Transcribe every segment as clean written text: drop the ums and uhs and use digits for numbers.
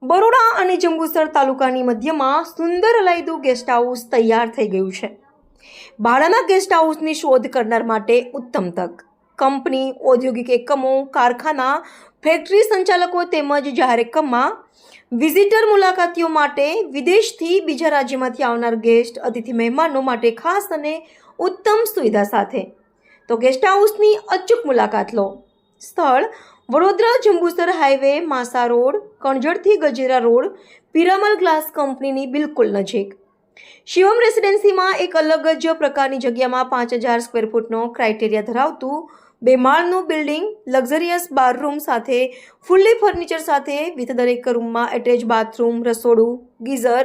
બરોડા અને જંબુસર તાલુકાની મધ્યમાં સુંદર અલાયદું ગેસ્ટ હાઉસ તૈયાર થઈ ગયું છે। ભાડાના ગેસ્ટ હાઉસની શોધ કરનાર માટે ઉત્તમ તક। કંપની, ઔદ્યોગિક એકમો, કારખાના, ફેક્ટરી સંચાલકો તેમજ જાહેર એકમમાં વિઝિટર મુલાકાતીઓ માટે વિદેશથી બીજા રાજ્યમાંથી આવનાર ગેસ્ટ અતિથિ મહેમાનો માટે ખાસ અને ઉત્તમ સુવિધા સાથે તો ગેસ્ટ હાઉસની અચૂક મુલાકાત લો। સ્થળ વડોદરા જંબુસર હાઈવે, માસા રોડ, કણજરથી ગજેરા રોડ, પિરામલ ગ્લાસ કંપનીની બિલકુલ નજીક। શિવમ રેસિડેન્સીમાં એક અલગ જ પ્રકારની જગ્યામાં 5000 સ્ક્વેર ફૂટનો ક્રાઇટેરિયા ધરાવતું 2 માળનું બિલ્ડિંગ, લક્ઝરિયસ બારરૂમ સાથે ફૂલ્લી ફર્નિચર સાથે વિથ દરેક રૂમમાં એટેચ બાથરૂમ, રસોડું, ગીઝર,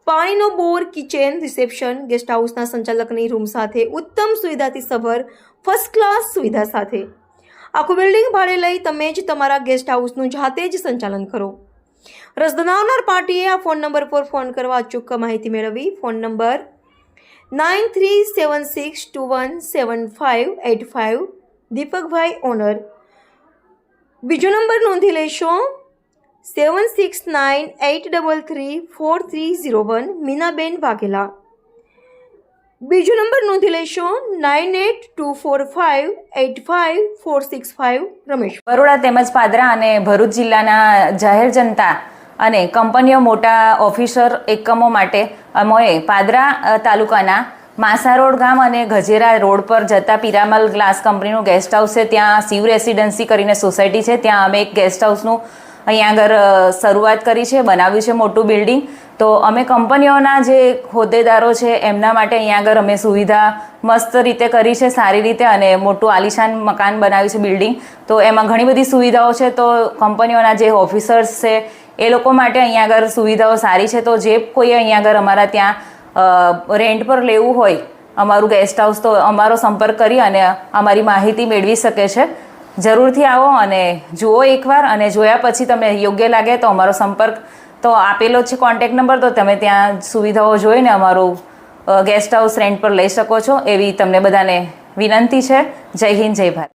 પાણીનો બોર, કિચન, રિસેપ્શન, ગેસ્ટ હાઉસના સંચાલકની રૂમ સાથે ઉત્તમ સુવિધાથી સભર ફર્સ્ટ ક્લાસ સુવિધા સાથે આખું બિલ્ડિંગ ભાડે લઈ તમે જ તમારા ગેસ્ટ હાઉસનું જાતે જ સંચાલન કરો। રસ ધરાવનાર પાર્ટીએ આ ફોન નંબર પર ફોન કરવા અચૂક માહિતી મેળવી। ફોન નંબર 9376217585 દીપકભાઈ ઓનર। બીજો નંબર નોંધી લેશો 7698334301 મીનાબેન વાઘેલા। બીજો નંબર નોંધી લેશો 9824585465 રમેશ। બરોડા તેમજ પાદરા અને ભરૂચ જિલ્લાના જાહેર જનતા અને કંપનીઓ, મોટા ઓફિસર એકમો માટે અમે પાદરા તાલુકાના માસા રોડ ગામ અને ગજેરા રોડ પર જતા પિરામલ ગ્લાસ કંપનીનું ગેસ્ટ હાઉસ છે। ત્યાં શિવ રેસિડેન્સી કરીને સોસાયટી છે, ત્યાં અમે એક ગેસ્ટ હાઉસનું અહીંયા આગળ શરૂઆત કરી છે, બનાવ્યું છે મોટું બિલ્ડિંગ। તો અમે કંપનીઓના જે હોદ્દેદારો છે એમના માટે અહીંયા આગળ અમે સુવિધા મસ્ત રીતે કરી છે, સારી રીતે, અને મોટું આલિશાન મકાન બનાવ્યું છે બિલ્ડિંગ। તો એમાં ઘણી બધી સુવિધાઓ છે। તો કંપનીઓના જે ઓફિસર્સ છે એ લોકો માટે અહીંયા આગળ સુવિધાઓ સારી છે। તો જે કોઈ અહીંયા આગળ અમારા ત્યાં રેન્ટ પર લેવું હોય અમારું ગેસ્ટ હાઉસ, તો અમારો સંપર્ક કરી અને અમારી માહિતી મેળવી શકે છે। જરૂરથી આવો અને જુઓ એકવાર, અને જોયા પછી તમને યોગ્ય લાગે તો અમારો સંપર્ક તો આપેલો છે કોન્ટેક્ટ નંબર, તો તમે ત્યાં સુવિધાઓ જોઈને અમારું ગેસ્ટ હાઉસ રેન્ટ પર લઈ શકો છો, એવી તમને બધાને વિનંતી છે। જય હિન્દ, જય ભારત।